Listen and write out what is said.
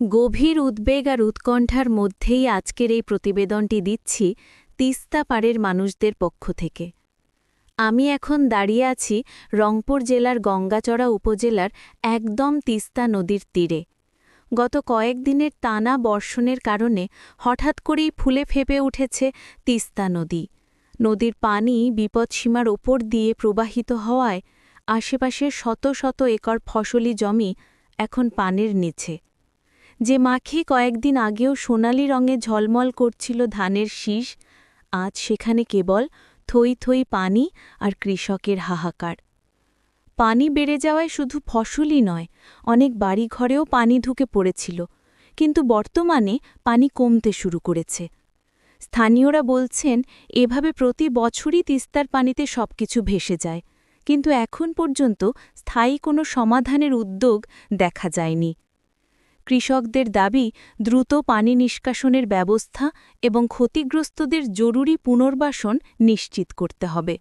গভীর উদ্বেগ আর উৎকণ্ঠার মধ্যেই আজকের এই প্রতিবেদনটি দিচ্ছি তিস্তা পাড়ের মানুষদের পক্ষ থেকে। আমি এখন দাঁড়িয়ে আছি রংপুর জেলার গঙ্গাচড়া উপজেলার একদম তিস্তা নদীর তীরে। গত কয়েকদিনের টানা বর্ষণের কারণে হঠাৎ করেই ফুলে ফেপে উঠেছে তিস্তা নদী। নদীর পানি বিপদসীমার ওপর দিয়ে প্রবাহিত হওয়ায় আশেপাশের শত শত একর ফসলি জমি এখন পানির নিচে। যে মাঠে কয়েকদিন আগেও সোনালি রঙে ঝলমল করছিল ধানের শীষ, আজ সেখানে কেবল থই থই পানি আর কৃষকের হাহাকার। পানি বেড়ে যাওয়ায় শুধু ফসলই নয়, অনেক বাড়িঘরেও পানি ঢুকে পড়েছিল, কিন্তু বর্তমানে পানি কমতে শুরু করেছে। স্থানীয়রা বলছেন এভাবে প্রতি বছরই তিস্তার পানিতে সবকিছু ভেসে যায়, কিন্তু এখন পর্যন্ত স্থায়ী কোনো সমাধানের উদ্যোগ দেখা যায়নি। কৃষকদের দাবি দ্রুত পানি নিষ্কাশনের ব্যবস্থা এবং ক্ষতিগ্রস্তদের জরুরি পুনর্বাসন নিশ্চিত করতে হবে।